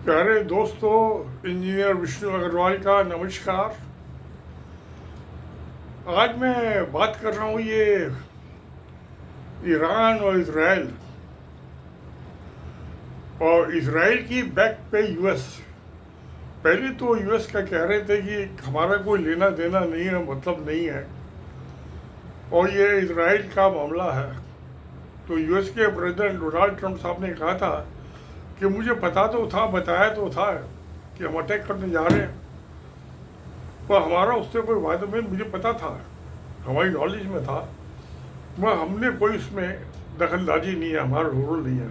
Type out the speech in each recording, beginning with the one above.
प्यारे दोस्तों, इंजीनियर विष्णु अग्रवाल का नमस्कार। आज मैं बात कर रहा हूँ ये ईरान और इसराइल की बैक पे यूएस। पहले तो यूएस का कह रहे थे कि हमारा कोई लेना देना नहीं है, मतलब नहीं है, और ये इसराइल का मामला है। तो यूएस के प्रेसिडेंट डोनाल्ड ट्रंप साहब ने कहा था कि मुझे पता तो था, बताया तो था कि हम अटैक करने जा रहे हैं, पर हमारा उससे कोई वादा में मुझे पता था, हमारी नॉलेज में था, मगर हमने कोई उसमें दखलंदाजी नहीं है, हमारा रोल नहीं है।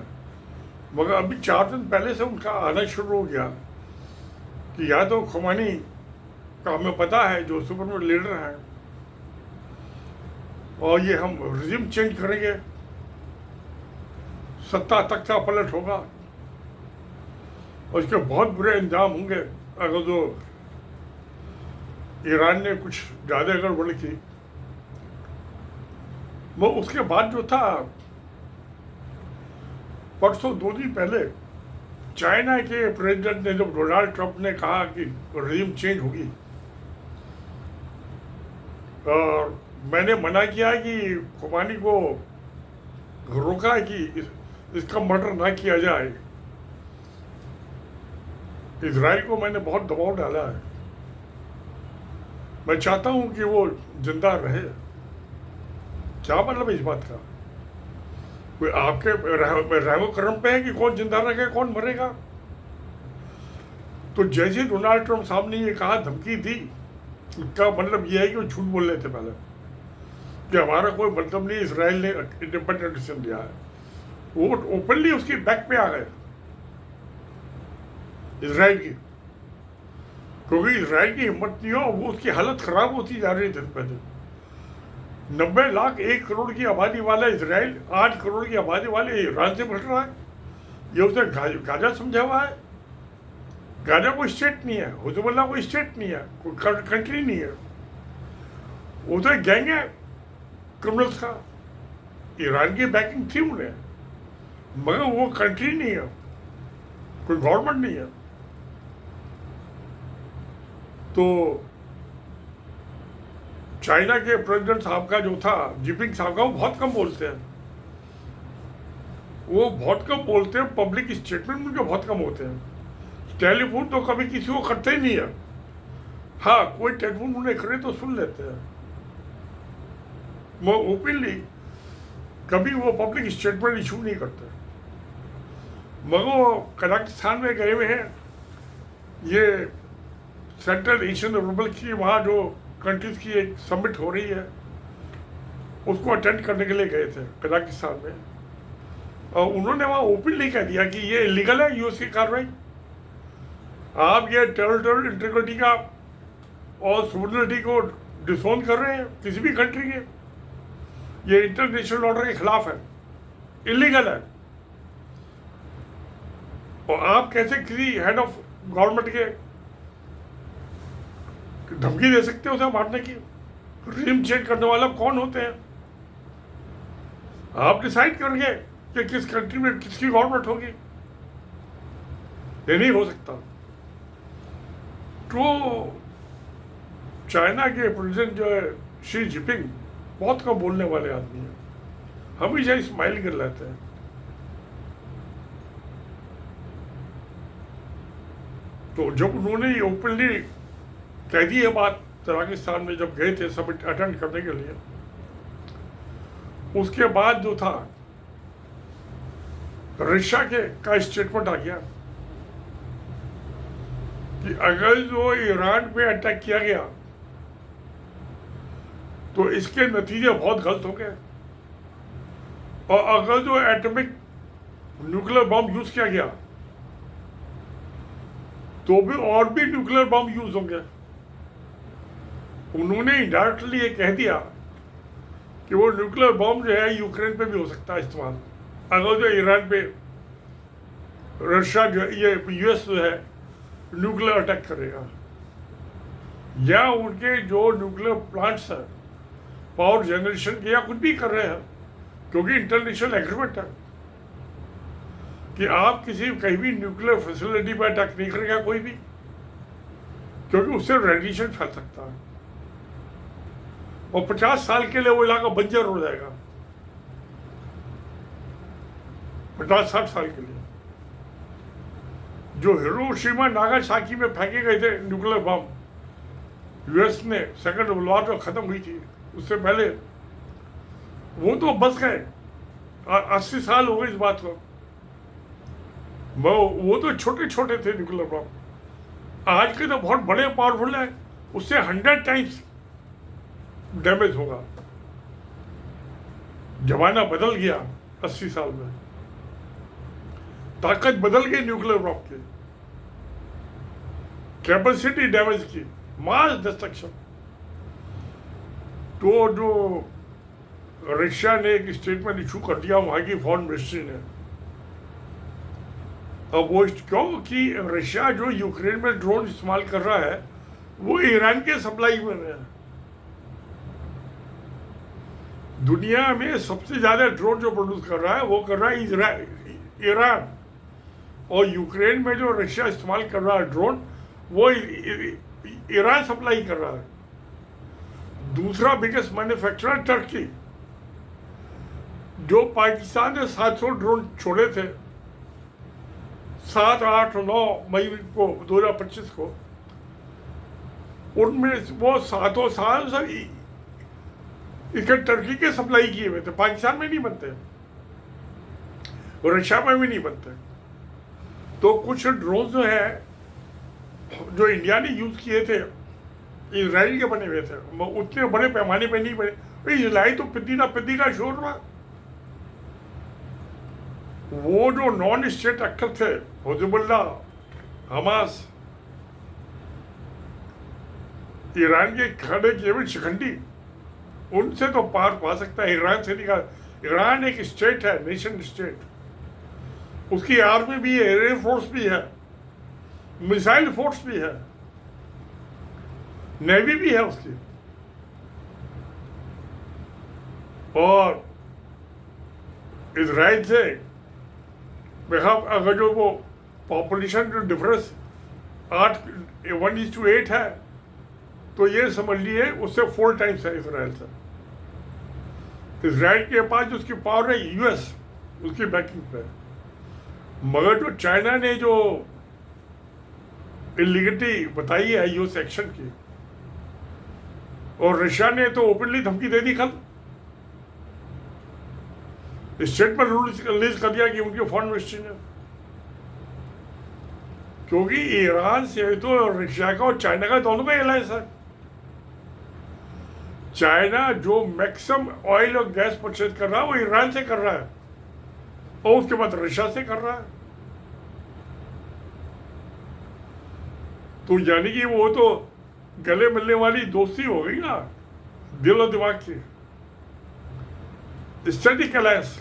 मगर अभी 4 दिन पहले से उनका आना शुरू हो गया कि या तो खुमानी का हमें पता है जो सुपर लीडर हैं, और ये हम रिजिम चेंज करेंगे, सत्ता तक का पलट होगा, और इसके बहुत बुरे अंजाम होंगे अगर जो ईरान ने कुछ ज़्यादा गड़बड़ की। वो उसके बाद जो था, परसों 2 दिन पहले चाइना के प्रेसिडेंट ने, जब डोनाल्ड ट्रंप ने कहा कि रिजिम चेंज होगी, और मैंने मना किया कि खुमानी को रोका कि इसका मर्डर ना किया जाए। इजराइल को मैंने बहुत दबाव डाला है, मैं चाहता हूं कि वो जिंदा रहे। क्या मतलब है इस बात का? कोई आपके रहमो करम पे है कि कौन जिंदा रहेगा कौन मरेगा? तो जैसे डोनाल्ड ट्रंप साहब ने ये कहा, धमकी दी, इसका मतलब ये है कि वो झूठ बोल रहे थे पहले कि हमारा कोई मतलब नहीं, इसराइल ने इंडिपेंडेंट डिसीजन लिया है। वो ओपनली उसकी बैक पे आ गए इसराइल की, क्योंकि इसराइल की हिम्मत नहीं हो, वो उसकी हालत खराब होती जा रही दिन पे दिन। 90 लाख 1 करोड़ की आबादी वाला इसराइल 8 करोड़ की आबादी वाले ईरान से बढ़ रहा है। ये उसने गाजा समझा हुआ है। गाजा कोई स्टेट नहीं है, हिजबुल्लाह कोई स्टेट नहीं है, कोई कंट्री नहीं है, वो तो गैंग है क्रिमिनल्स का। ईरान की बैकिंग थी उन्हें, मगर वो कंट्री नहीं है, कोई गवर्नमेंट नहीं है। तो चाइना के प्रेसिडेंट साहब का जो था, जिपिंग साहब का, वो बहुत कम बोलते हैं, पब्लिक स्टेटमेंट उनके बहुत कम होते हैं। टेलीफोन तो कभी किसी को करते ही नहीं है। हाँ, कोई टेलीफोन उन्हें करे तो सुन लेते हैं, वो ओपनली कभी वो पब्लिक स्टेटमेंट इशू नहीं करते। मगर वो कजाकिस्तान में गए हुए हैं, ये सेंट्रल एशियन रिपब्लिक की, वहाँ जो कंट्रीज की एक समिट हो रही है, उसको अटेंड करने के लिए गए थे कजाकिस्तान में, और उन्होंने वहाँ ओपनली कह दिया कि ये इलीगल है यूएस की कार्रवाई। आप ये टेरिटोरियल इंटीग्रिटी का और सोवरेनिटी को डिसोन कर रहे हैं किसी भी कंट्री के, ये इंटरनेशनल ऑर्डर के खिलाफ है, इलीगल है। और आप कैसे किसी हेड ऑफ गवर्नमेंट के धमकी दे सकते हो उसे मारने की? रिजिम चेंज करने वाला कौन होते हैं? आप डिसाइड करेंगे कि किस कंट्री में किसकी गवर्नमेंट होगी? ये नहीं हो सकता। तो चाइना के प्रेसिडेंट जो है शी जिनपिंग, बहुत कम बोलने वाले आदमी हैं, हमेशा स्माइल कर लेते हैं। तो जब उन्होंने ये ओपनली कह दी है बात, कजाकिस्तान में जब गए थे समिट अटेंड करने के लिए, उसके बाद जो था रशिया के का स्टेटमेंट आ गया कि अगर जो ईरान पे अटैक किया गया तो इसके नतीजे बहुत गलत हो गए, और अगर जो एटॉमिक न्यूक्लियर बम यूज किया गया तो भी और भी न्यूक्लियर बम यूज होंगे। उन्होंने इनडायरेक्टली ये कह दिया कि वो न्यूक्लियर बम जो है यूक्रेन पे भी हो सकता है इस्तेमाल, अगर जो ईरान पे रशिया जो ये यूएस जो है न्यूक्लियर अटैक करेगा, या उनके जो न्यूक्लियर प्लांट्स हैं पावर जनरेशन के या कुछ भी कर रहे हैं, क्योंकि इंटरनेशनल एग्रीमेंट है कि आप कहीं भी न्यूक्लियर फैसिलिटी पर अटैक नहीं करेगा कोई भी, क्योंकि उससे रेडिएशन फैल सकता है और 50 साल के लिए वो इलाका बंजर हो जाएगा, 50-60 साल के लिए। जो हिरोशिमा नागासाकी में फेंके गए थे न्यूक्लियर बम, यूएस ने सेकेंड वर्ल्ड वॉर जो खत्म हुई थी उससे पहले, वो तो बच गए। 80 साल हो गए इस बात को। वो तो छोटे छोटे थे न्यूक्लियर बम, आज के तो बहुत बड़े पावरफुल है, उससे 100 टाइम्स डैमेज होगा। जमाना बदल गया 80 साल में, ताकत बदल गई न्यूक्लियर बम की, कैपेसिटी डैमेज की, मास डिस्ट्रक्शन। तो जो रशिया ने एक स्टेटमेंट इशू कर दिया वहां की फॉरेन मिनिस्ट्री ने, अब वो क्योंकि रशिया जो यूक्रेन में ड्रोन इस्तेमाल कर रहा है वो ईरान के सप्लाई में है। दुनिया में सबसे ज्यादा ड्रोन जो प्रोड्यूस कर रहा है वो कर रहा है ईरान, और यूक्रेन में जो रशिया इस्तेमाल कर रहा है ड्रोन वो ईरान सप्लाई कर रहा है। दूसरा बिगेस्ट मैन्युफैक्चरर टर्की, जो पाकिस्तान ने 700 ड्रोन छोड़े थे 7, 8, 9 मई को 2025 को, उनमें वो 7 साल सर इसके टर्की के सप्लाई किए हुए थे, पाकिस्तान में नहीं बनते, रशिया में भी नहीं बनते। तो कुछ ड्रोन जो है जो इंडिया ने यूज किए थे इजराइल के बने हुए थे, उतने बड़े पैमाने पे नहीं बने। इजराइल तो पिद्दी का शोर रहा। वो जो नॉन स्टेट एक्टर थे, हिजबुल्ला, हमास, ईरान के खड़े किए हुए शिखंडी, उनसे तो पार पा सकता है, ईरान से निकाल। ईरान एक स्टेट है, नेशन स्टेट, उसकी आर्मी भी है, एयर फोर्स भी है, मिसाइल फोर्स भी है, नेवी भी है उसकी। और इजराइल से अगर जो वो पॉपुलेशन जो डिफरेंस 1:8 है, तो ये समझ लिए उससे 4 टाइम्स है इजराइल से। इजराइल के पास जो उसकी पावर है यूएस, उसकी बैकिंग पे। मगर जो चाइना ने जो इलीगलिटी बताई है यूएस एक्शन की, और रशिया ने तो ओपनली धमकी दे दी, कल स्टेटमेंट रिलीज कर दिया कि उनके फॉरेन मिनिस्ट्री ने, क्योंकि ईरान से तो रशिया का और चाइना का दोनों का एलायंस है। चाइना जो मैक्सिमम ऑयल और गैस परचेज कर रहा है वो ईरान से कर रहा है, और उसके बाद रशिया से कर रहा है। तो यानी कि वो तो गले मिलने वाली दोस्ती हो गई ना, दिल और दिमाग की, स्टैटिक अलायंस।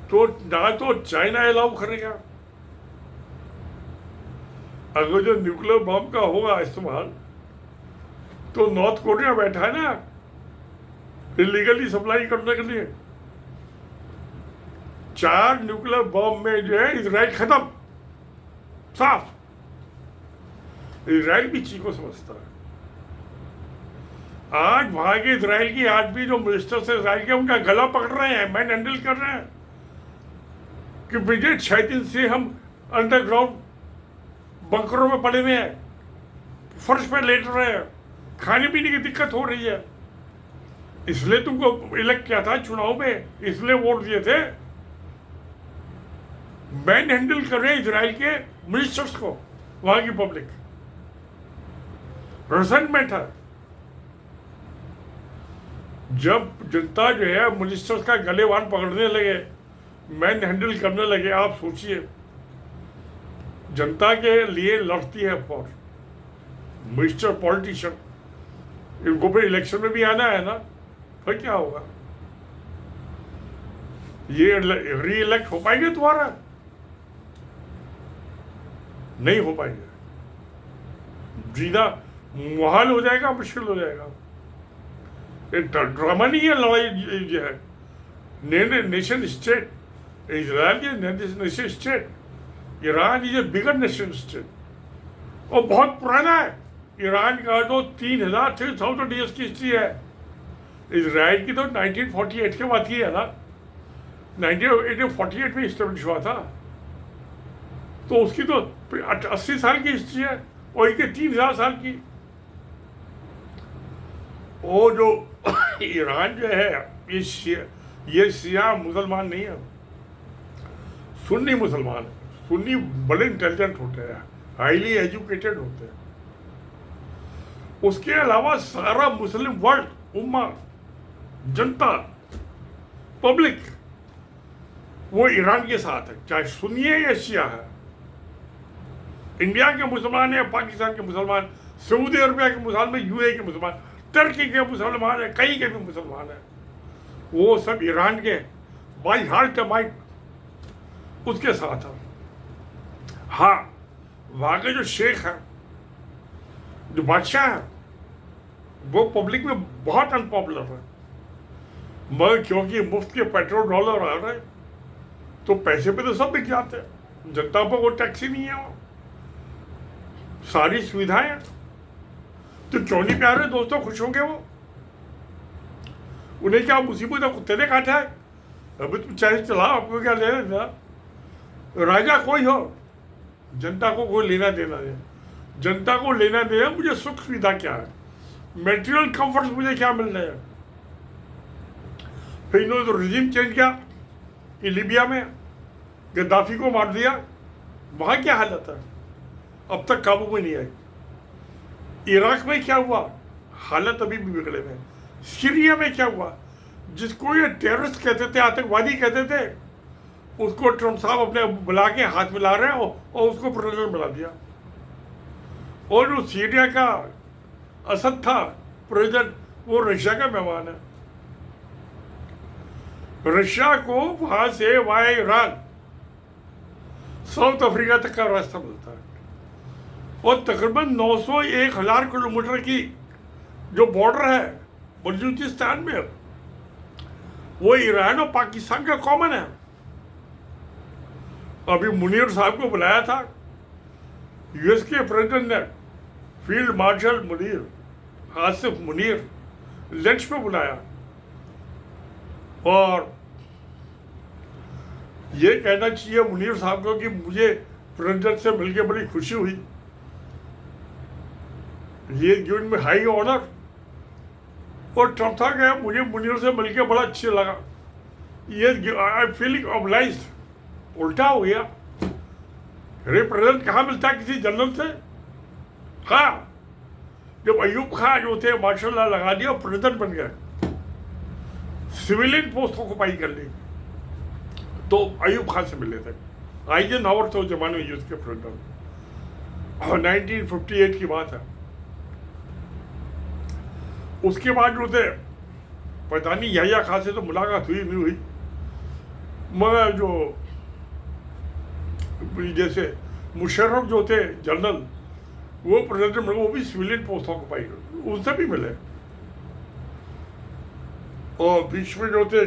तो ना तो चाइना अलाउ करेगा, अगर जो न्यूक्लियर बम का होगा इस्तेमाल, तो नॉर्थ कोरिया बैठा है ना इलीगली सप्लाई करने के लिए। 4 न्यूक्लियर बम में जो है इजराइल खत्म, साफ। इजराइल भी चीज को समझता है। आज वहां के इजराइल की आज भी जो मिनिस्टर से इजराइल के, उनका गला पकड़ रहे हैं, मैन हैंडल कर रहे हैं कि पिछले 6 दिन से हम अंडरग्राउंड बंकरों में पड़े हुए हैं, फर्श पे लेट रहे हैं, खाने पीने की दिक्कत हो रही है। इसलिए तुमको इलेक्ट किया था चुनाव में, इसलिए वोट दिए थे। मैन हैंडल कर रहे हैं इजराइल के मिनिस्टर्स को, वहां की पब्लिक रिसेंटमेंट है। जब जनता जो है मिनिस्टर्स का गलेवान पकड़ने लगे, मैन हैंडल करने लगे, आप सोचिए जनता के लिए लड़ती है फॉर मिनिस्टर, पॉलिटिशियन, इनको फिर इलेक्शन में भी आना है ना, फिर क्या होगा? ये री इलेक्ट हो पाएंगे दोबारा? नहीं हो पाएंगे, जीना मुहाल हो जाएगा, मुश्किल हो जाएगा। एक ड्रामा नहीं है लड़ाई जो है, nation state Israel is nation state, Iran is a bigger nation state और बहुत पुराना है। ईरान का तो 3,000 ईयर्स की हिस्ट्री है। इजराइल की तो 1948 के बाद की है ना, 1948 में इस्टेब्लिश हुआ था, तो उसकी तो 80 साल की हिस्ट्री है और इनके 3,000 साल की। वो जो ईरान जो है ये शिया मुसलमान नहीं है, सुन्नी मुसलमान है। सुन्नी बड़े इंटेलिजेंट होते हैं, हाईली एजुकेटेड होते हैं। उसके अलावा सारा मुस्लिम वर्ल्ड, उम्मा, जनता, पब्लिक वो ईरान के साथ है, चाहे सुन्नी है या शिया है। इंडिया के मुसलमान है, पाकिस्तान के मुसलमान, सऊदी अरबिया के मुसलमान, यूएई के मुसलमान, टर्की के मुसलमान है, कई के भी मुसलमान है, वो सब ईरान के बाई हार्ट माइट उसके साथ है। हाँ, वहाँ के जो शेख हैं, जो बादशाह हैं, वो पब्लिक में बहुत अनपॉपुलर है, मगर क्योंकि मुफ्त के पेट्रोल डॉलर आ रहे हैं तो पैसे पे तो सब बिक जाते हैं। जनता पर वो टैक्स ही नहीं है, वो सारी सुविधाएं हैं, तो क्यों नहीं प्यारे दोस्तों खुश होंगे वो? उन्हें क्या मुसीबत है, कुत्ते ने काटा है? अभी तुम चाहे चलाओ, आपको क्या लेना देना? राजा कोई हो, जनता को कोई लेना देना है। जनता को लेना देना मुझे सुख सुविधा क्या है, मेटेरियल कंफर्ट्स मुझे क्या मिल रहे हैं। फिर इन्होंने तो रिजीम चेंज किया कि लीबिया में गद्दाफी को मार दिया, वहाँ क्या हालत है, अब तक काबू में नहीं आई। इराक में क्या हुआ, हालत अभी भी बिगड़े में। सीरिया में क्या हुआ, जिसको ये टेररिस्ट कहते थे, आतंकवादी कहते थे, उसको ट्रम्प साहब अपने बुला के हाथ मिला रहे हैं और उसको प्रेसिडेंट बना दिया। और जो सीरिया का असद था प्रेसिडेंट, वो रशिया का मेहमान है। रशिया को वहां से वाया ईरान साउथ अफ्रीका तक का रास्ता मिलता है और तकरीबन 900-1,000 किलोमीटर की जो बॉर्डर है बलूचिस्तान में, वो ईरान और पाकिस्तान का कॉमन है। अभी मुनीर साहब को बुलाया था यूएस के प्रेसिडेंट ने, field marshal Munir, Asif Munir, lunch पे बुलाया और ये कहना चाहिए मुनीर साहब को कि मुझे प्रेसिडेंट से मिलकर बड़ी खुशी हुई, ये गिवन में हाई ऑनर। और ट्रम्प था गया, मुझे मुनीर से मिलकर बड़ा अच्छा लगा, ये आई फीलिंग ऑब्लाइज्ड। उल्टा हो गया, अरे प्रेसिडेंट कहाँ मिलता है किसी जनरल से? हाँ, जब अयूब खान जो थे माशाल्लाह लगा दिया, प्रेसिडेंट बन गए, सिविलियन पोस्ट ऑक्युपाई कर ली, तो अयूब खान से मिले थे। आइजनहावर थे उस जमाने में यूएस के प्रेसिडेंट, और 1958 की बात है। उसके बाद जो थे पता नहीं याहिया खान से तो मुलाकात हुई नहीं हुई, मगर जो जैसे मुशर्रफ जो थे जनरल, वो प्रेसिडेंट, वो भी सिविलियन पोस्ट ऑक्युपाई, उनसे भी मिले। और बीच में जो थे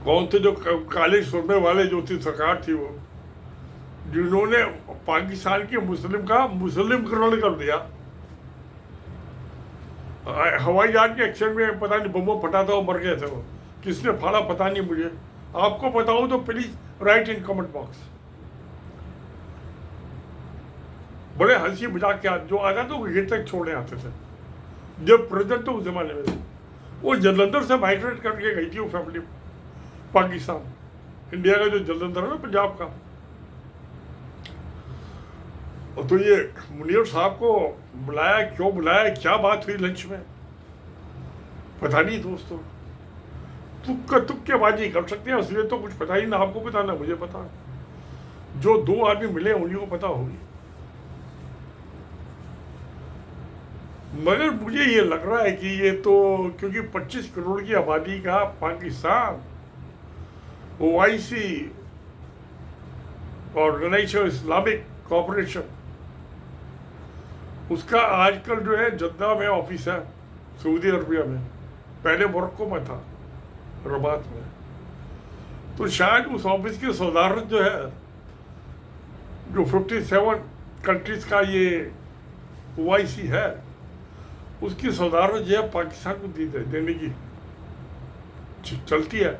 कौन थे, जो काले सुरमे वाले जो थी सरकार थी, वो जिन्होंने पाकिस्तान के मुस्लिम का मुस्लिमकरण कर दिया। हवाई जहाज के एक्सीडेंट में पता नहीं बम फटा था, वो मर गए थे। वो किसने फाड़ा पता नहीं मुझे, आपको पता हो तो please right in comment box. बड़े हंसी मजाक के जो आता तो गेट तक छोड़ने आते थे, जब प्रेसिडेंट तो उस जमाने में वो जलंधर से माइग्रेट करके गई थी वो फैमिली पाकिस्तान। इंडिया का जो जलंधर है ना, पंजाब का। और तो ये मुनीर साहब को बुलाया, क्यों बुलाया, क्या बात हुई लंच में, पता नहीं दोस्तों। तुक्केबाजी कर सकते हैं, इसलिए तो कुछ पता ही ना, आपको पता ना मुझे पता, जो दो आदमी मिले उन्हीं को पता होगी। मगर मुझे ये लग रहा है कि ये तो क्योंकि 25 करोड़ की आबादी का Pakistan, OIC organisation Islamic cooperation, उसका आजकल जो है जद्दा में ऑफिस है, सऊदी अरबिया में, पहले मोरक्को में था, रबात में। तो शायद उस ऑफिस की सदारत जो है, जो 57 कंट्रीज का ये OIC है, उसकी सदारत जो है पाकिस्तान को देने की चलती है।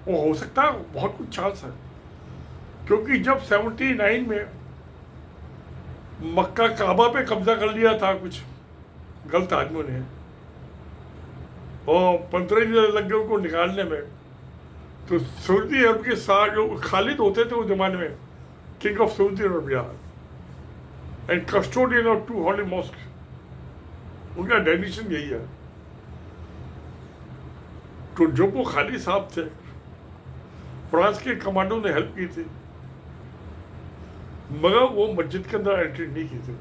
वो हो सकता है, बहुत कुछ चांस है, क्योंकि जब 79 में मक्का काबा पे कब्जा कर लिया था कुछ गलत आदमियों ने, और 15 दिन लग गए उनको निकालने में, तो सऊदी अरब के साथ जो खालिद होते थे उस जमाने में, king of Saudi Arabia and custodian of 2 holy mosque, उनका डेफिनेशन यही है। तो जब वो खालिद साहब थे, फ्रांस के कमांडो ने हेल्प की थी, मगर वो मस्जिद के अंदर एंट्री नहीं की थी।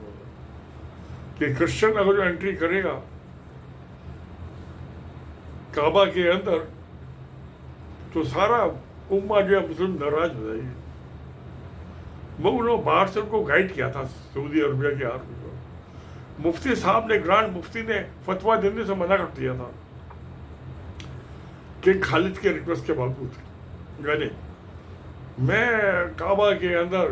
कि क्रिश्चियन अगर जो एंट्री करेगा काबा के अंदर, तो सारा उम्मा जो है मुस्लिम नाराज हो जाएगी। मैं उन्होंने बाहर से उनको गाइड किया था सऊदी अरबिया के आर्मी को। मुफ्ती साहब ने, ग्रांड मुफ्ती ने फतवा देने से मना कर दिया था कि खालिद के रिक्वेस्ट के बावजूद, यानी मैं काबा के अंदर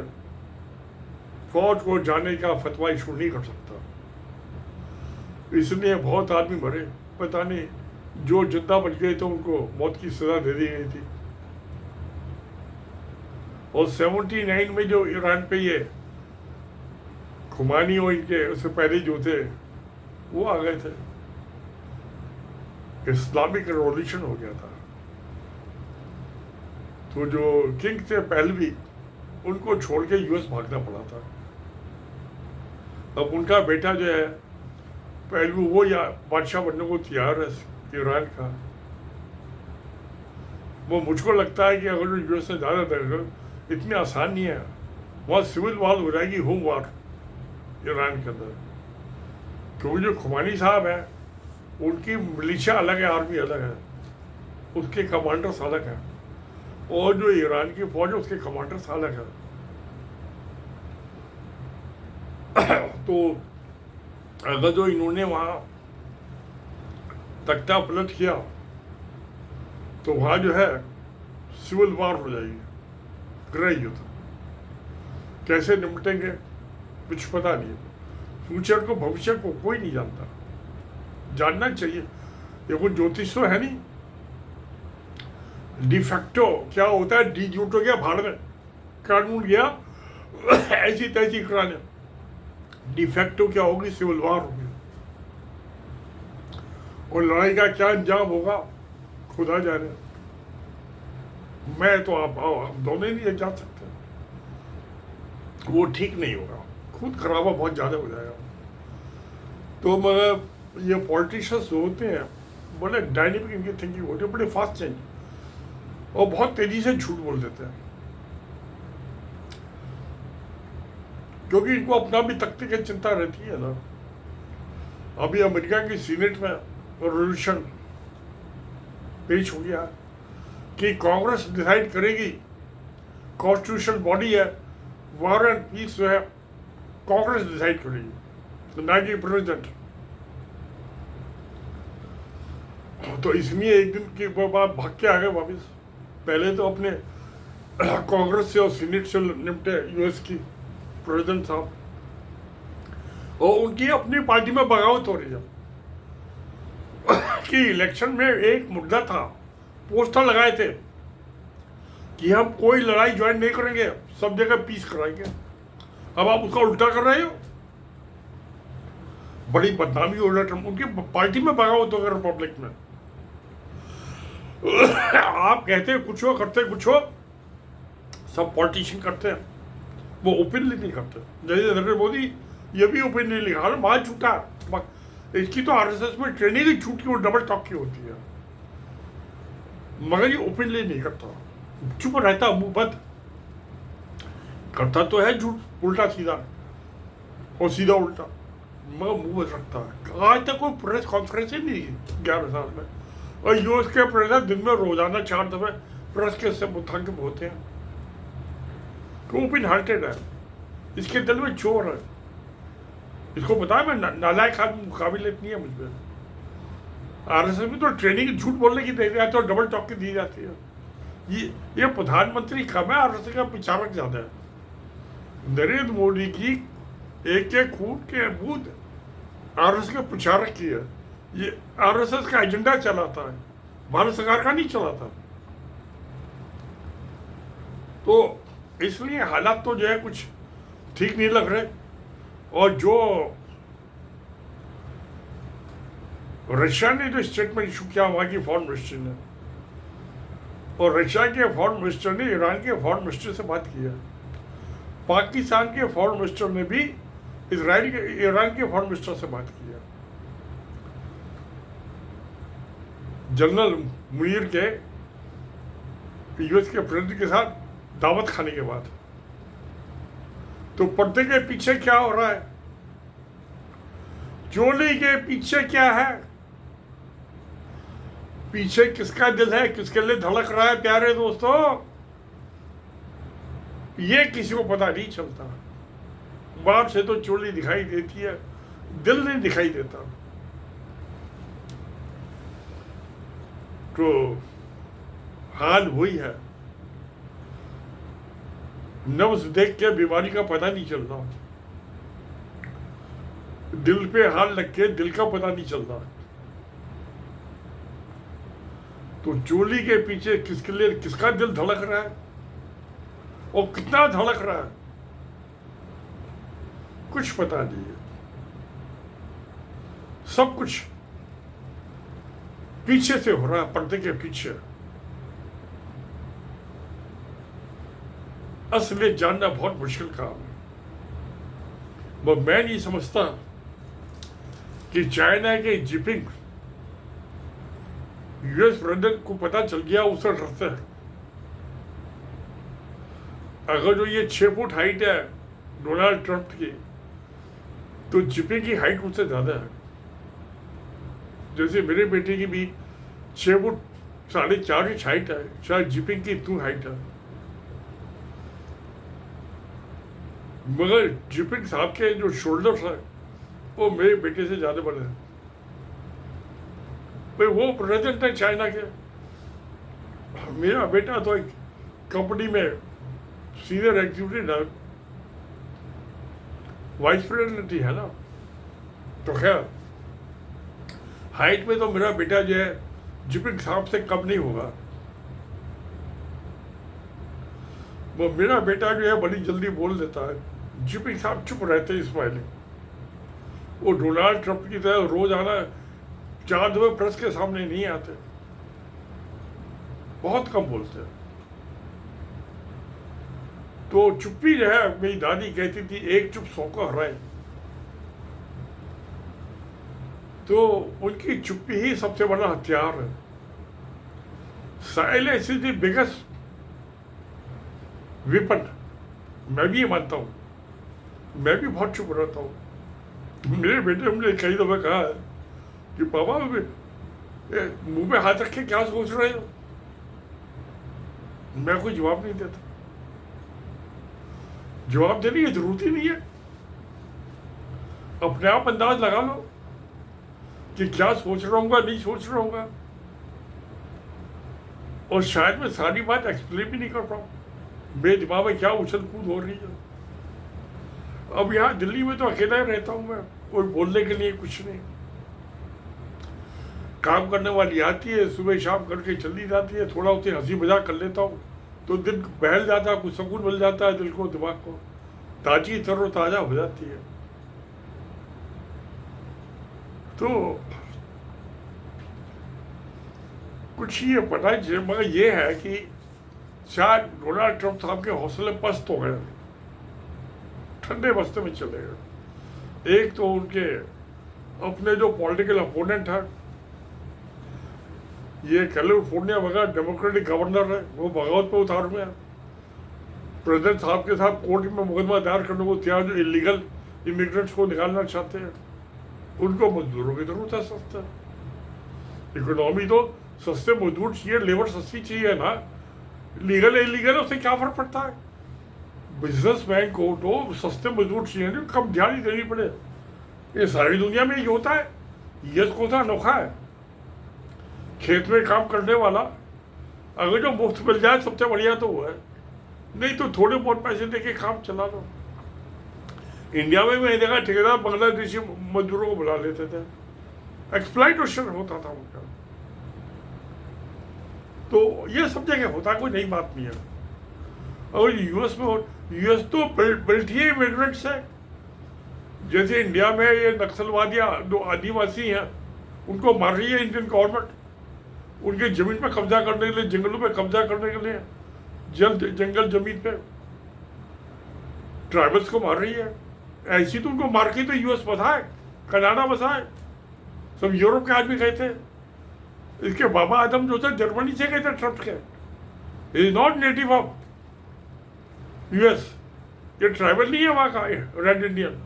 फौज को जाने का फतवा इशू नहीं कर सकता। इसलिए बहुत आदमी मरे, पता नहीं, जो जिंदा बच गए तो उनको मौत की सजा दे दी गई थी। और 79 में जो ईरान पे ये खुमानी और इनके उससे पहले जो थे वो आ गए थे, इस्लामिक रिवॉल्यूशन हो गया था। तो जो किंग थे पहलवी, उनको छोड़ के US भागना पड़ा था। अब उनका बेटा जो है पहलवी, वो या बादशाह बनने को तैयार है ईरान का। वो मुझको लगता है कि अगर जो US से ज़्यादा देगा, इतनी आसान नहीं है, वहाँ सिविल वार हो जाएगी, होम वार ईरान के अंदर। क्योंकि जो खुमानी साहब है, उनकी मिलिशिया अलग है, आर्मी अलग है, उसके कमांडर्स अलग हैं, और जो ईरान की फौज है उसके कमांडर्स अलग है। तो अगर जो इन्होंने वहाँ तख्ता पलट किया, तो वहाँ जो है सिविल वार हो जाएगी, गृह युद्ध। कैसे निपटेंगे कुछ पता नहीं। फ्यूचर को, भविष्य को कोई नहीं जानता, जानना चाहिए। ये कोई ज्योतिष तो है नहीं। डिफेक्टो क्या होता है, डी जूटो गया भाड़ में, कानून गया ऐसी तैसी कराने। डिफेक्टो क्या होगी, सिविल वार होगी, और लड़ाई का क्या अंजाम होगा खुदा जाने। मैं तो आप दोनों ही नहीं जा सकते, वो ठीक नहीं होगा, खुद खराबा बहुत ज़्यादा हो जाएगा। तो मगर ये पॉलिटिशियंस जो होते हैं, बड़े डायनेमिक इनकी थिंकिंग होती है, बड़े फास्ट चेंज, और बहुत तेजी से झूठ बोल देते हैं, क्योंकि इनको अपना भी तख्ते की चिंता रहती है ना। अभी अमेरिका की सीनेट में रेजोल्यूशन पेश हो गया कि कांग्रेस डिसाइड करेगी, कॉन्स्टिट्यूशनल बॉडी है, वॉर एंड पीस जो है कांग्रेस डिसाइड करेगी, ना कि प्रेसिडेंट। तो इसलिए एक दिन के बाद भाग के आ गए वापिस। पहले तो अपने कांग्रेस से और सीनेट से निपटे US की प्रेसिडेंट साहब, और उनकी अपनी पार्टी में बगावत हो रही है कि इलेक्शन में एक मुद्दा था, पोस्टर लगाए थे कि हम कोई लड़ाई ज्वाइन नहीं करेंगे, सब जगह पीस कराएंगे। अब आप उसका उल्टा कर रहे हो, बड़ी बदनामी हो रही है। उनकी पार्टी में बगावत हो गया, रिपब्लिक में। आप कहते कुछ हो, करते कुछ हो, सब पॉलिटिशियन करते हैं, वो ओपनली नहीं करते। जैसे नरेंद्र मोदी ये भी ओपनली लिखा, माल छूटा, इसकी तो RSS में ट्रेनिंग ही छूट की, वो डबल टॉक की होती है, मगर ये ओपनली नहीं करता, चुप रहता, मुंह बंद करता तो है झूठ उल्टा सीधा और सीधा उल्टा, मगर मुंह बंद रखता है। आज तक कोई प्रेस कॉन्फ्रेंस ही नहीं है 11 साल में, और US के प्रेसिडेंट दिन में रोजाना 4 दफे प्रेस के से मुखातिब होते हैं। ओपन हार्टेड है, इसके दिल में चोर है, इसको पता है मैं नालायक आदमी, काबिलियत नहीं है मुझ पर। RSS में तो ट्रेनिंग झूठ बोलने की दे दिया, तो डबल टॉक की दी जाती है, ये प्रधानमंत्री कम है, आरएसएस का प्रचारक ज्यादा है। नरेंद्र मोदी की एक एक खून के बूंद आरएसएस के प्रचारक की है। ये आरएसएस का एजेंडा चलाता है, भारत सरकार का नहीं चलाता। तो इसलिए हालात तो जो है कुछ ठीक नहीं लग रहे। और जो रशिया ने जो स्टेटमेंट इशू किया वहां की फॉरेन मिनिस्टर ने, और रशिया के फॉरेन मिनिस्टर ने ईरान के फॉरेन मिनिस्टर से बात किया, पाकिस्तान के फॉरेन मिनिस्टर ने भी ईरान के फॉरेन मिनिस्टर से बात किया। जनरल मुनीर के यूएस के प्रेसिडेंट के साथ दावत खाने के बाद। तो पर्दे के पीछे क्या हो रहा है, चोली के पीछे क्या है, पीछे किसका दिल है, किसके लिए धड़क रहा है, प्यारे दोस्तों, ये किसी को पता नहीं चलता। बाहर से तो चोली दिखाई देती है, दिल नहीं दिखाई देता। तो हाल वही है, नब्ज देख के बीमारी का पता नहीं चलता, दिल पे हाथ लग के दिल का पता नहीं चलता। तो चोली के पीछे किसके लिए किसका दिल धड़क रहा है और कितना धड़क रहा है, कुछ पता नहीं है। सब कुछ पीछे से हो रहा है, पर्दे के पीछे। असलियत जानना बहुत मुश्किल काम है। मैं नहीं समझता कि चाइना के जिनपिंग यूएस प्रेसिडेंट को पता चल गया उससे डरते हैं। अगर जो ये 6 फुट हाइट है डोनाल्ड ट्रंप की, तो जिनपिंग की हाइट उससे ज्यादा है। जैसे मेरे बेटे की भी 6 फुट 4.5 इंच हाइट है, शायद जिनपिंग की इतनी हाइट है। मगर जिनपिंग साहब के जो शोल्डर्स है वो मेरे बेटे से ज्यादा बड़े हैं। भाई वो प्रेसिडेंट है चाइना के, मेरा बेटा तो एक कंपनी में सीनियर एग्जीक्यूटिव है, वाइस प्रेसिडेंट ही है ना। तो खैर हाइट में तो मेरा बेटा जो है जिनपिंग साहब से कम नहीं होगा। वो मेरा बेटा जो है बड़ी जल्दी बोल देता है, जिनपिंग साहब चुप रहते हैं स्माइलिंग। वो डोनाल्ड ट्रंप की तरह रोज आना 4 दफे प्रेस के सामने नहीं आते, बहुत कम बोलते हैं। तो चुप्पी जो है, मेरी दादी कहती थी एक चुप 100 को हराए। तो उनकी चुप्पी ही सबसे बड़ा हथियार है। Silence is the biggest weapon. मैं भी ये मानता हूं, मैं भी बहुत चुप रहता हूं। मेरे बेटे ने कई दफा कहा है कि पापा मुंह पे हाथ रख के क्या सोच रहे हो, मैं कोई जवाब नहीं देता। जवाब देने की जरूरत ही नहीं है, अपने आप अंदाज लगा लो कि क्या सोच रहा हूँ नहीं सोच रहा हूँ। और शायद मैं सारी बात एक्सप्लेन भी नहीं कर पाऊँ, मेरे दिमाग में क्या उछल कूद हो रही है। अब यहाँ दिल्ली में तो अकेला ही रहता हूँ मैं, कोई बोलने के लिए कुछ नहीं। काम करने वाली आती है, सुबह शाम करके चली जाती है, थोड़ा उससे हंसी मजाक कर लेता हूँ तो दिन बहल जाता है, कुछ सुकून मिल जाता है, दिल को दिमाग को ताजी तरोताजा हो जाती है। तो कुछ ये पता है, मगर ये है कि शायद डोनाल्ड ट्रंप साहब के हौसले पस्त हो गए, ठंडे बस्ते में चले गए। एक तो उनके अपने जो पॉलिटिकल अपोनेंट है, ये कैलिफोर्निया वगैरह डेमोक्रेटिक गवर्नर है, वो बगावत पे उतार हुए हैं। प्रेसिडेंट साहब के साथ कोर्ट में मुकदमा दायर करने को तैयार, जो इलीगल इमिग्रेंट्स को निकालना चाहते हैं। उनको मजदूरों की जरूरत है सस्ता। इकोनॉमी तो सस्ते मजदूर चाहिए, लेबर सस्ती चाहिए ना। लीगल इलीगल उससे क्या फर्क पड़ता है। बिजनेसमैन को तो सस्ते मजदूर चाहिए ना, कम ध्यान ही देनी पड़े। ये सारी दुनिया में ये होता है, ये कौन सा अनोखा है। खेत में काम करने वाला अगर जो मुफ्त मिल जाए सबसे बढ़िया तो वो है, नहीं तो थोड़े बहुत पैसे देके काम चला लो। इंडिया में मैंने देखा ठेकेदार बांग्लादेशी मजदूरों को बुला लेते थे, एक्सप्लॉइटेशन होता था उनका। तो ये सब जगह होता, कोई नई बात नहीं है। और यूएस में यूएस तो बैठी है इमिग्रेंट्स है। जैसे इंडिया में ये नक्सलवादियाँ जो आदिवासी हैं उनको मार रही है इंडियन गवर्नमेंट, उनके जमीन पर कब्जा करने के लिए, जंगलों पे कब्जा करने के लिए, जंगल जमीन पे ट्राइबल्स को मार रही है। ऐसी तो उनको मार के तो यूएस बसाए, कनाडा बसाए, सब यूरोप के आदमी गए थे। इसके बाबा आदम जो थे जर्मनी से गए थे ट्रम्प के। Is not native of US, ये ट्राइबल नहीं है वहाँ का रेड इंडियन।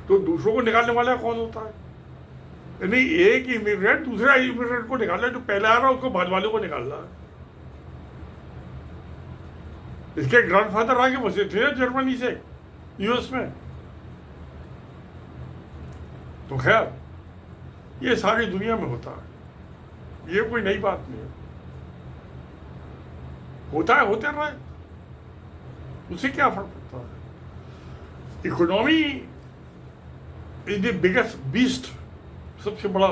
तो दूसरों को निकालने वाला कौन होता है? नहीं, एक इमिग्रेंट दूसरा इमिग्रेंट को निकालना, जो पहले आ रहा है उसको बाद वाले को निकालना है। इसके ग्रैंडफादर आगे बसे थे जर्मनी से यूएस में। तो खैर ये सारी दुनिया में होता है, ये कोई नई बात नहीं है, होता है, होते रहे, उससे क्या फर्क पड़ता है। Economy is the biggest beast, सबसे बड़ा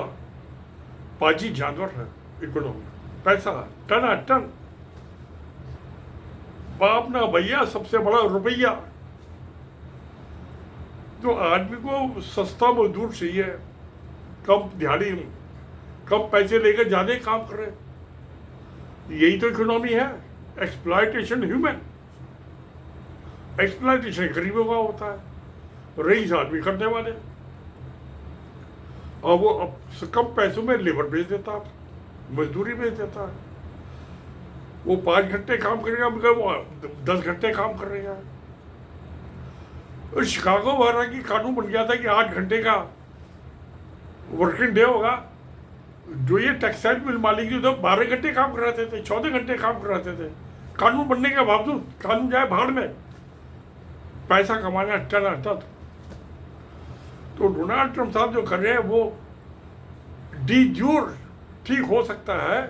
पाजी जानवर है इकोनॉमी। पैसा टना टन, बाप ना भैया, सबसे बड़ा रुपया। तो आदमी को सस्ता मजदूर चाहिए, कम दिहाड़ी, कम पैसे लेकर ज्यादा काम करे, यही तो इकोनॉमी है। एक्सप्लॉयटेशन ह्यूमन, एक्सप्लॉयटेशन गरीबों का होता है, रईस आदमी करने वाले, और वो अब कम पैसों में लेबर बेच देता है, मजदूरी बेच देता है। वो 5 घंटे काम करेगा, मगर वो 10 घंटे काम करेगा। और शिकागो वगैरह की कानून बन गया था कि 8 घंटे का वर्किंग डे होगा। जो ये टेक्सटाइल मिल मालिक जो 12 घंटे काम कराते थे, 14 घंटे काम कराते थे, कानून बनने के बावजूद। कानून जाए भाड़ में, पैसा कमाना टना टन। तो डोनाल्ड ट्रम्प साहब जो कर रहे हैं वो डी ज्यूर ठीक हो सकता है,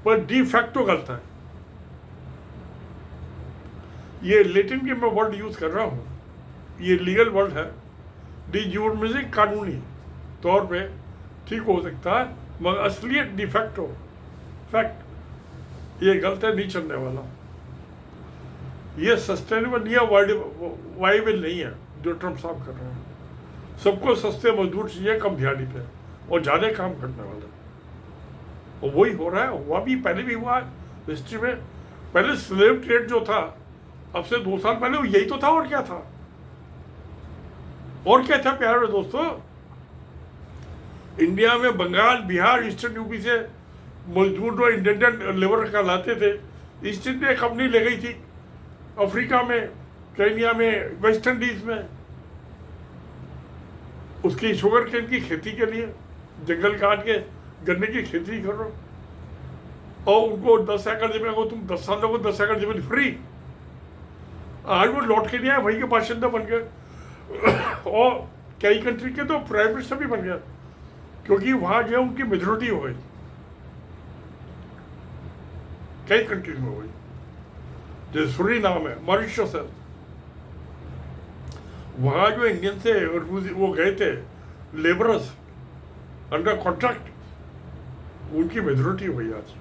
पर डी फैक्टो गलत है। ये लेटिन के मैं वर्ड यूज कर रहा हूँ, ये लीगल वर्ड है। डी ज्यूर मीन्स कानूनी तौर पे ठीक हो सकता है, मगर असलियत डी फैक्टो, फैक्ट ये गलत है, नहीं चलने वाला। ये सस्टेनेबल नहीं है, वाइबल नहीं है जो ट्रम्प साहब कर रहे हैं। सबको सस्ते मजदूर चाहिए कम दिहाड़ी पे, और ज़्यादा काम करने वाले, और वही हो रहा है। हुआ भी, पहले भी हुआ है हिस्ट्री में। पहले स्लेव ट्रेड जो था, अब से 2 साल पहले, वो यही तो था। और क्या था, और क्या था प्यारे दोस्तों? इंडिया में बंगाल, बिहार, ईस्टर्न यूपी से मजदूर जो इंडियन लेबर का लाते थे, ईस्ट इंडिया कंपनी ले गई थी अफ्रीका में, केन्या में, वेस्ट इंडीज में, उसकी शुगर केन की खेती के लिए जंगल काट के गन्ने की खेती करो, और उनको 10 एकड़ जमीन को, तुम 10 सालों को 10 एकड़ जमीन फ्री। आज वो लौट के नहीं आए, वहीं के बाशिंदा बन गए, और कई कंट्री के तो प्राइम मिनिस्टर भी बन गया, क्योंकि वहां जो है उनकी मेजोरिटी हो गई, कई कंट्रीज में हो गई। जैसे सूरीनाम है, मॉरिशस है, वहां जो इंडियन से वो गए थे लेबरर्स अंडर कॉन्ट्रैक्ट, उनकी मेजोरिटी हुई आज।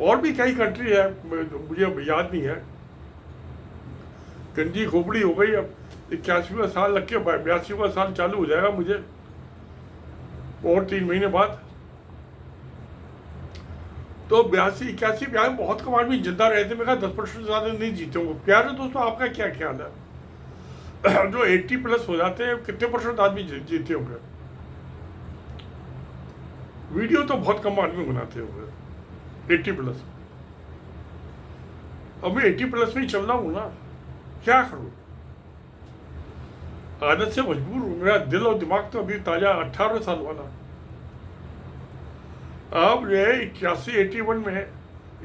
और भी कई कंट्री है, मुझे याद नहीं है। गंजी खोपड़ी हो गई, अब 81वां साल लग के 82वां साल चालू हो जाएगा मुझे, और 3 महीने बाद। तो 82, 81, 82 बहुत कम आदमी जिंदा रहे थे। मैं कहा 10% ज्यादा नहीं जीते होंगे। प्यारे दोस्तों, आपका क्या ख्याल है? जो 80+ हो जाते हैं, कितने % आदमी जीते होंगे? वीडियो तो बहुत कम आदमी बनाते होंगे 80+। अब मैं 80+ में ही चल रहा हूँ ना, क्या करूँ? आदत से मजबूर हूँ। मेरा दिल और दिमाग तो अभी ताजा, 18 साल वाला। अब जो है 81, 81 में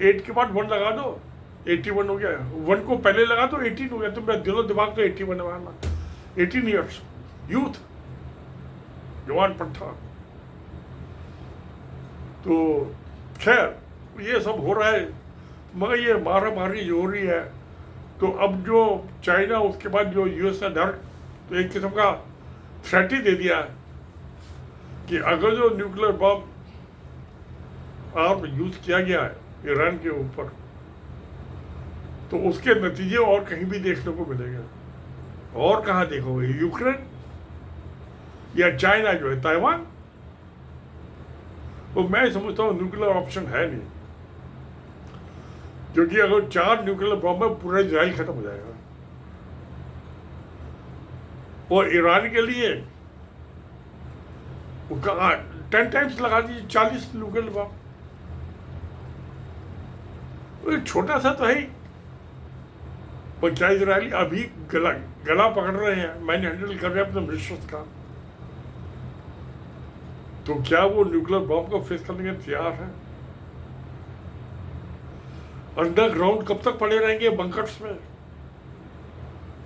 8 के बाद 1 लगा दो, 81 हो गया। 1 को पहले लगा दो 18 हो गया। तो मेरा दिल और दिमाग तो 81 वाला, 18 ईयर्स यूथ, जवान पट्टा। तो खैर ये सब हो रहा है, मगर ये मारा मारी जो हो रही है, तो अब जो चाइना उसके बाद जो यूएस ने डर तो एक किस्म का थ्रेट ही दे दिया है कि अगर जो न्यूक्लियर बम आर्म यूज किया गया है ईरान के ऊपर, तो उसके नतीजे और कहीं भी देखने को मिलेंगे। और कहाँ देखोगे, यूक्रेन या चाइना जो है ताइवान, तो मैं समझता हूँ न्यूक्लियर ऑप्शन है नहीं, क्योंकि अगर 4 न्यूक्लियर बम में पूरा इजराइल खत्म हो जाएगा। और ईरान के लिए 10 टाइम्स लगा दीजिए 40 न्यूक्लियर बम, छोटा सा तो है ही, पर क्या इजरायली अभी गला पकड़ रहे हैं, मैंने हैंडल कर रहे हैं अपने मिनिस्टर्स का, तो क्या वो न्यूक्लियर बम को फेस करने के तैयार है? अंडरग्राउंड कब तक पड़े रहेंगे बंकर्स में,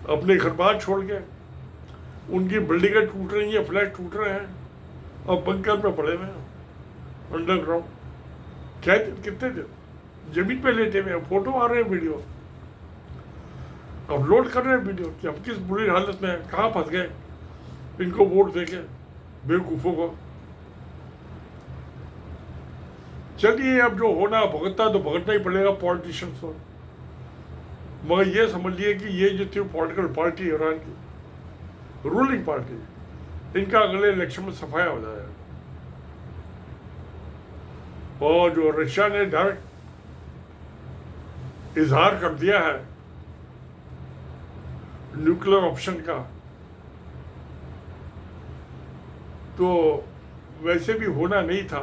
अपने घर बार छोड़ के? उनकी बिल्डिंगें टूट रही हैं, फ्लैट टूट रहे हैं, और बंकर में पड़े हुए हैं अंडरग्राउंड। क्या कितने दिन जमीन पे लेटे हुए हैं, फोटो आ रहे हैं, वीडियो अपलोड कर रहे हैं, वीडियो कि हम किस बुरी हालत में कहाँ फंस गए इनको वोट देके बेवकूफ़ों को। चलिए अब जो होना भुगतना तो भुगतना ही पड़ेगा पॉलिटिशियंस को, मगर ये समझ लिए कि ये जो थी पॉलिटिकल पार्टी ईरान की रूलिंग पार्टी, इनका अगले इलेक्शन में सफाया हो जाएगा। और जो रशिया ने डायरेक्ट इजहार कर दिया है न्यूक्लियर ऑप्शन का, तो वैसे भी होना नहीं था,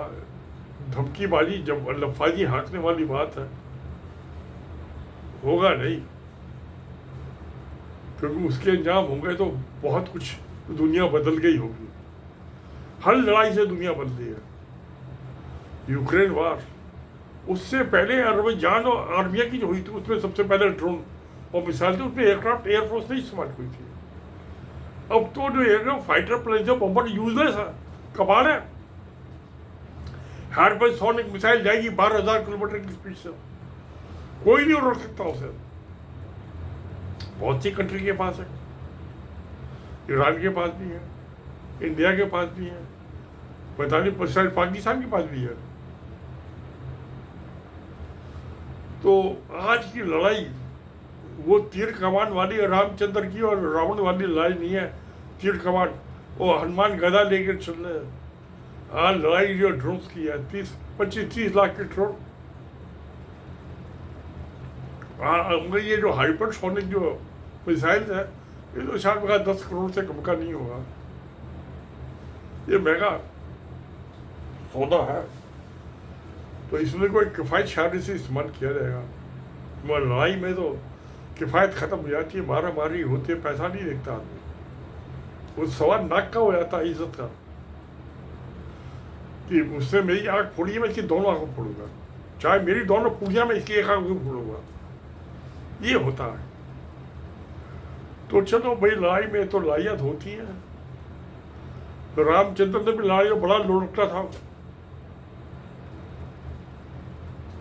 धमकीबाजी जब लफाजी हाँकने वाली बात है, होगा नहीं, क्योंकि उसके अंजाम होंगे तो बहुत कुछ दुनिया बदल गई होगी। हर लड़ाई से दुनिया बदली है, यूक्रेन वार, उससे पहले अरबजान और आर्मिया की जो हुई थी उसमें सबसे पहले ड्रोन और मिसाइल थी, उसमें एयरक्राफ्ट एयरफोर्स नहीं इस्तेमाल हुई थी। अब तो जो एयरक्राफ्ट फाइटर प्लेन जो बम्बर यूजलेस है, कमाल है, हाइपरसोनिक मिसाइल जाएगी 12,000 किलोमीटर की स्पीड से, कोई नहीं रोक सकता उसे। बहुत सी कंट्री के पास है, ईरान के पास भी है, इंडिया के पास भी है, पता नहीं शायद पाकिस्तान के पास भी है। तो आज की लड़ाई वो तीर कमान वाली रामचंद्र की और रावण वाली लड़ाई नहीं है। तीर कमान वो हनुमान गदा लेकर चल रहे हैं। आज लड़ाई जो ड्रोन्स की है, 25-30 लाख के ड्रोन। ये जो हाइपरसोनिक जो मिसाइल है, ये तो शायद मेरा 10 करोड़ से कम का नहीं होगा, ये महंगा सौदा है, तो इसमें कोई किफ़ायत शायद से इस्तेमाल किया जाएगा। मगर लड़ाई में तो किफ़ायत ख़त्म हो जाती है, मारा मारी होती है, पैसा नहीं देखता आदमी, वो सवाल नाक का हो जाता है इज्जत का, कि उसने मेरी आँख फोड़ी है, मैं इसकी दोनों आँखों फोड़ूंगा, चाहे मेरी दोनों पूड़ियाँ में इसकी एक आँख फोड़ूंगा, ये होता है। तो चलो भाई, लड़ाई में तो लड़ाइयाँ होती हैं। तो रामचंद्र ने भी लड़ाई में बड़ा लुढ़कता था,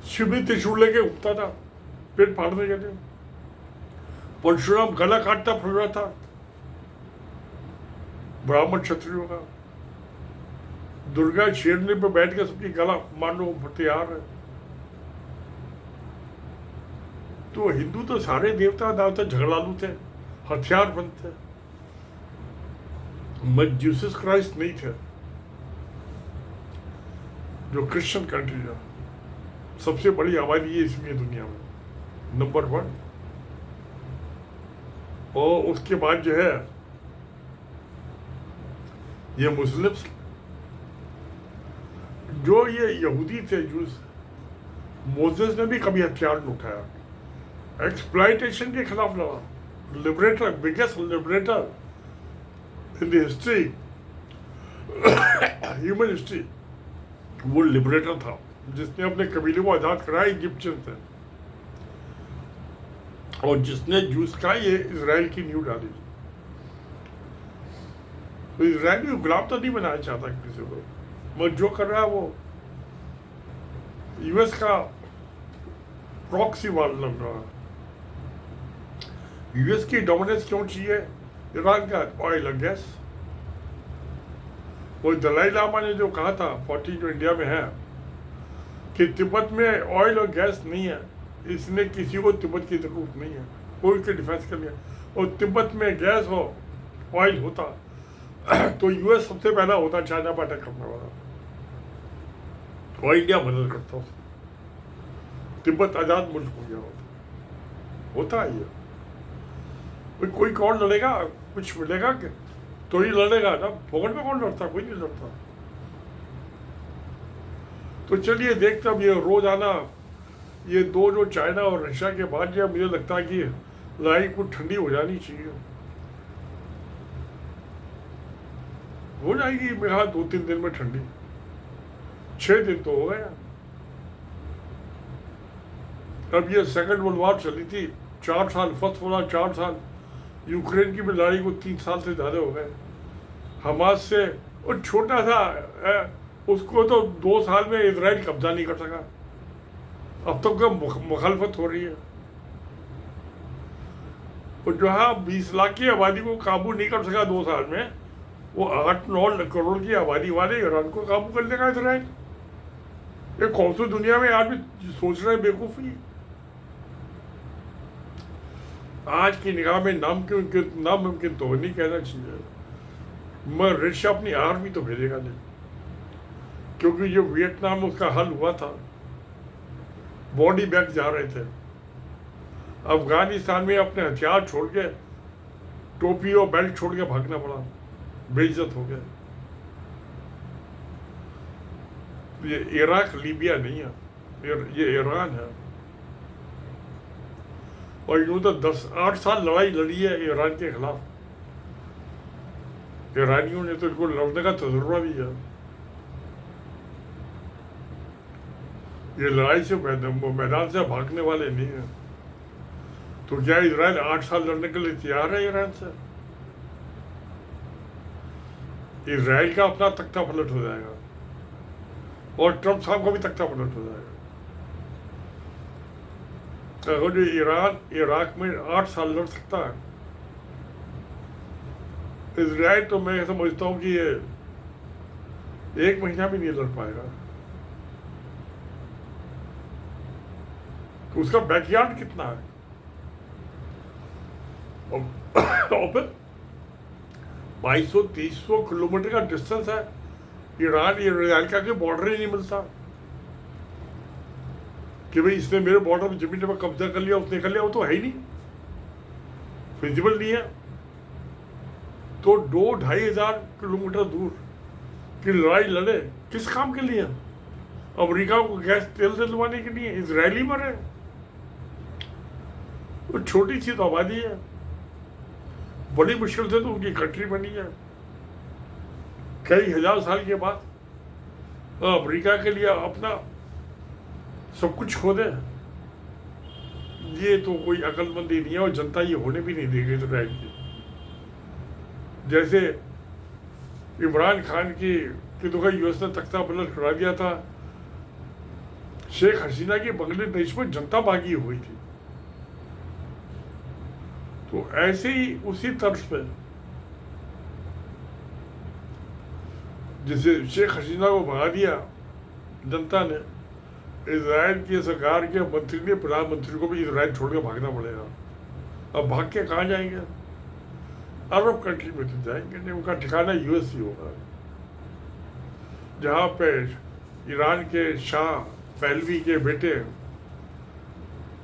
शिव भी त्रिशूल लेके उठता था पेट फाड़ने के लिए, परशुराम गला काटता फिर रहा था ब्राह्मण क्षत्रियों का, दुर्गा शेरनी पे बैठ के सबकी गला मारने को तैयार है। तो हिंदू तो सारे देवता दावता झगड़ालू थे, हथियार बंद थे, मगर जीसस क्राइस्ट नहीं थे। जो क्रिश्चियन कंट्री है, सबसे बड़ी आबादी है इसमें दुनिया में, नंबर 1। और उसके बाद जो है ये मुस्लिम्स, जो ये यहूदी थे, जूस, मोसेस ने भी कभी हथियार नहीं उठाया, एक्सप्लॉयटेशन के खिलाफ लड़ा, liberator, biggest liberator in the history, human history, वो लिबरेटर था जिसने अपने कबीले को आज़ाद कराया इजिप्शियन से, और जिसने जूस का ये इजराइल की नींव डाली। तो इजराइल भी गुलाम तो नहीं बनाना चाहता किसी को, मगर जो कर रहा है वो यूएस का प्रॉक्सी वार लग रहा है। यूएस की डोमिनेंस क्यों चाहिए ईरान का? ऑयल और गैस। वो दलाई लामा ने जो कहा था 40 जो इंडिया में है कि तिब्बत में ऑयल और गैस नहीं है, इसने किसी को तिब्बत की जरूरत नहीं है, कोई के डिफेंस के लिए। और तिब्बत में गैस हो, ऑयल होता तो यूएस सबसे पहला होता चाइना पर अटैक करने वाला, और इंडिया मदद करता उसको, तिब्बत आजाद मुल्क हो गया होता है ये। कोई कौन लड़ेगा, कुछ मिलेगा कि तो ही लड़ेगा ना, फोकट में कौन लड़ता? कोई नहीं लड़ता। तो चलिए देखते अब ये रोजाना ये दो जो चाइना और रशिया के बाद, ये मुझे लगता है कि लड़ाई कुछ ठंडी हो जानी चाहिए। हो जाएगी मेरे ख्याल 2-3 दिन में ठंडी, 6 दिन तो हो गया। अब ये सेकंड वर्ल्ड वॉर चली थी 4 साल, फर्स्ट वाला 4 साल, यूक्रेन की भी लड़ाई को 3 साल से ज़्यादा हो गए। हमास से और छोटा था उसको तो 2 साल में इजराइल कब्जा नहीं कर सका, अब तक तो मुखालफत हो रही है। और जहाँ 20 लाख की आबादी को काबू नहीं कर सका 2 साल में, वो 8-9 करोड़ की आबादी वाले ईरान को काबू कर लेगा इजराइल। ये कौन सी दुनिया में आदमी सोच रहे हैं बेवकूफ़ी। आज की निगाह में नामुमकिन तो नहीं कहना चाहिए, मगर रशिया अपनी आर्मी तो भेजेगा नहीं, क्योंकि जो वियतनाम में उसका हल हुआ था, बॉडी बैग जा रहे थे, अफगानिस्तान में अपने हथियार छोड़ के, टोपी और बेल्ट छोड़ के भागना पड़ा, बेइज्जत हो गए। ये इराक लीबिया नहीं है, ये ईरान है। और यूं तो 8 साल लड़ाई लड़ी है ईरान के खिलाफ, ईरानियों ने तो इनको लड़ने का तजुर्बा भी है। ये लड़ाई से मैदान से भागने वाले नहीं है। तो क्या इजराइल 8 साल लड़ने के लिए तैयार है ईरान से? इजराइल का अपना तख्ता पलट हो जाएगा, और ट्रंप साहब का भी तख्ता पलट हो जाएगा। अगर जो ईरान इराक में 8 साल लड़ सकता है, इजराइल तो मैं समझता हूँ कि ये 1 महीना भी नहीं लड़ पाएगा। तो उसका बैकयार्ड कितना है? और फिर 2200-2300 किलोमीटर का डिस्टेंस है ईरान इजराइल का, बॉर्डर ही नहीं मिलता कि भाई इसने मेरे बॉर्डर में जमीन पर कब्जा कर लिया, उसने कर लिया, वो तो है ही नहीं, फिजिबल नहीं है। तो 2-2.5 हजार किलोमीटर दूर की लड़ाई लड़े किस काम के लिए? अमेरिका को गैस तेल दिलवाने के लिए? इजरायली मरे, वो छोटी सी तो आबादी है, बड़ी मुश्किल से तो उनकी कंट्री बनी है। कई हजार साल के बाद अमेरिका के लिए अपना सब कुछ खो दे, ये तो कोई अक्लमंदी नहीं है, और जनता ये होने भी नहीं देगी इजराइल की। जैसे इमरान खान की तो यूएस ने तख्ता पलट करा दिया था, शेख हसीना की बांग्लादेश में जनता भागी हुई थी। तो ऐसे ही उसी तर्ज पे जैसे शेख हसीना को भगा दिया जनता ने, इजराइल की सरकार के मंत्री ने, प्रधानमंत्री को भी इजराइल छोड़ के भागना पड़ेगा। अब भाग के कहाँ जाएंगे? अरब कंट्री में तो जाएंगे नहीं, उनका ठिकाना यूएस ही होगा, जहाँ पे ईरान के शाह पहलवी के बेटे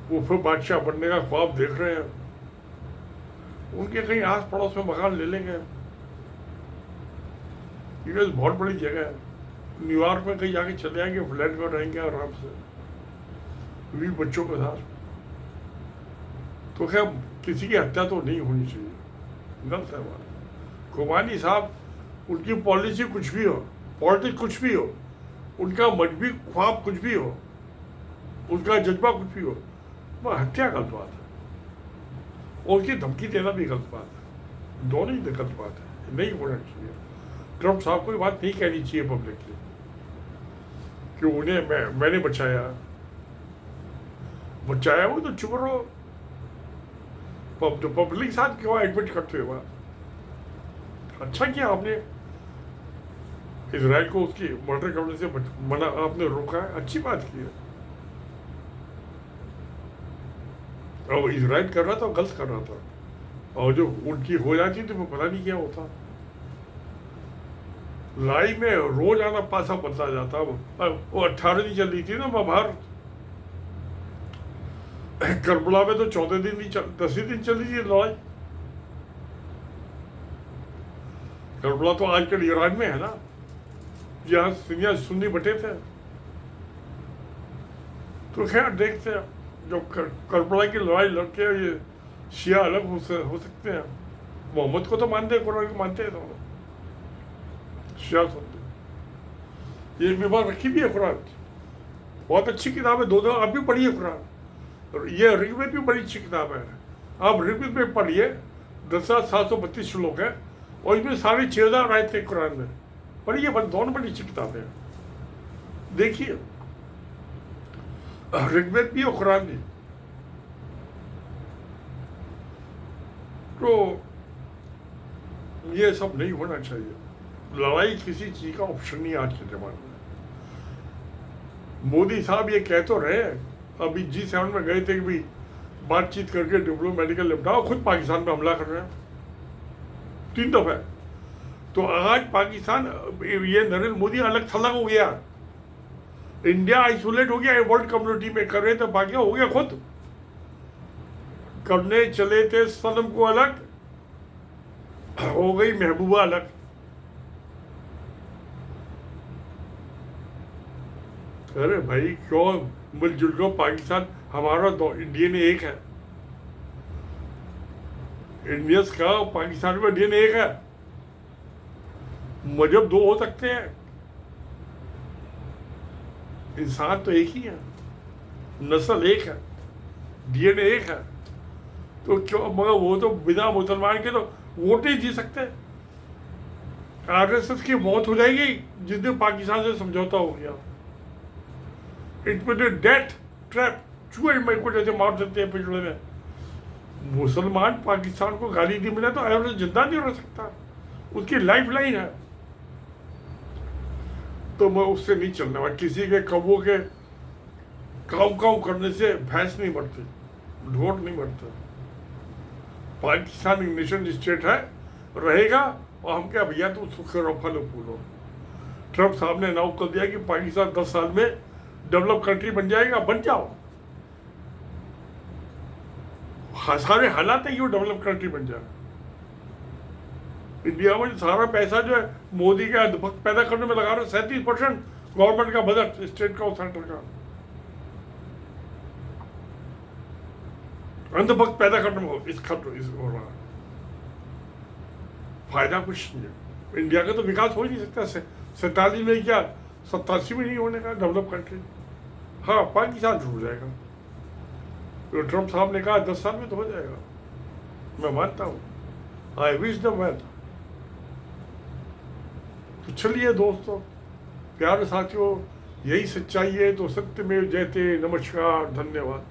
वो फिर बादशाह बनने का ख्वाब देख रहे हैं। उनके कहीं आस पड़ोस में मकान ले लेंगे। यूएस बहुत बड़ी जगह है, न्यूयॉर्क में कहीं जाके चले आएंगे, फ्लैट में रहेंगे आराम से 20 बच्चों के साथ। तो खैर किसी की हत्या तो नहीं होनी चाहिए, गलत है बात। खुमानी साहब, उनकी पॉलिसी कुछ भी हो, पॉलिटिक्स कुछ भी हो, उनका मजहबी ख्वाब कुछ भी हो, उनका जज्बा कुछ भी हो, वह हत्या गलत बात है, और उसकी धमकी देना भी गलत बात है, दोनों ही गलत बात है, नहीं होना चाहिए। ट्रंप साहब को ये बात नहीं कहनी चाहिए पब्लिकली कि उन्हें मैंने बचाया हो तो चुप रहो। तो पब्लिक साथ क्यों एडमिट करते हो? अच्छा किया आपने इजराइल को उसकी मर्डर करने से मना आपने रोका है, अच्छी बात की है। और इजराइल कर रहा था, गलत कर रहा था, और जो उनकी हो जाती तो वो पता नहीं क्या होता। लड़ाई में रोज आना पासा बदला जाता। वो 18 दिन चल रही थी ना महाभारत, करबला में तो 14 दिन 10 दिन चली थी लड़ाई। करबला तो आजकल ईरान में है ना, जहाँ सुन्नी बटे थे। तो खैर देखते हैं, जो करबला की लड़ाई लड़के ये शिया अलग हो सकते हैं। मोहम्मद को तो मानते हैं, कुरान को मानते हैं, दोनों शिया सुनते। ये बीमार रखी भी है कुरान, बहुत अच्छी किताब है, दो आप भी पढ़िए कुरान। ये ऋग्वेद भी बड़ी अच्छी किताब है, आप ऋग्वेद में पढ़िए, 10,732 श्लोक है और इसमें साढ़े 6,000 आयत थे कुरान में। पढ़िए, दोनों बड़ी अच्छी किताबें हैं, देखिए ऋग्वेद भी और कुरान भी। तो ये सब नहीं होना चाहिए। लड़ाई किसी चीज का ऑप्शन नहीं आज के जमाने में। मोदी साहब ये कह तो रहे, अभी G7 में गए थे कि भाई बातचीत करके डिप्लोमेटिकल निपटाओ, खुद पाकिस्तान पे हमला कर रहे हैं 3 दफा। तो आज पाकिस्तान, ये नरेंद्र मोदी अलग थलग हो गया, इंडिया आइसोलेट हो गया वर्ल्ड कम्युनिटी में। कर रहे थे बाकी हो गया खुद, करने चले थे सनम को अलग, हो गई महबूबा अलग। अरे भाई क्यों मिलजुल को, पाकिस्तान हमारा इंडियन एक है, इंडियंस का पाकिस्तान में इंडियन एक है। मजहब 2 हो सकते हैं, इंसान तो एक ही है, नस्ल एक है, डीएनए एक है। तो क्यों, मगर वो तो बिना मुसलमान के तो वोट नहीं जी सकते। आरएसएस की मौत हो जाएगी जिस दिन पाकिस्तान से समझौता हो गया। It will be death trap, चूहे मेरे को जैसे मार सकते हैं पिछड़े में। मुसलमान पाकिस्तान को गाली नहीं मिला तो आरएसएस जिंदा नहीं रह सकता, उसकी लाइफ लाइन है। तो मैं उससे नहीं चलने वाला। किसी के कौवों के काऊ काऊ करने से भैंस नहीं मरती, ढोर नहीं मरता। पाकिस्तान एक नेशन स्टेट है, रहेगा, और हम क्या भैया तुम सुख करो फलो फूलो। ट्रम्प साहब ने अनाउंस कर दिया कि पाकिस्तान 10 साल में डेवलप कंट्री बन जाएगा, बन जाओ। सारे हालात है कि वो डेवलप कंट्री बन जाए। इंडिया में सारा पैसा जो है मोदी के अंधभक्त पैदा करने में लगा रहे, 37% गवर्नमेंट का बजट, स्टेट का और सेंटर का अंधभक्त पैदा करने में इस हो रहा है। फायदा कुछ नहीं है। इंडिया का तो विकास हो ही नहीं सकता 47 में, क्या 87 में नहीं होने का डेवलप कंट्री। हाँ, पाकिस्तान हो जाएगा, तो ट्रम्प साहब ने कहा 10 साल में तो हो जाएगा, मैं मानता हूँ। I wish the well. तो चलिए दोस्तों, प्यारे साथियों, यही सच्चाई है तो सत्य में जयते। नमस्कार, धन्यवाद।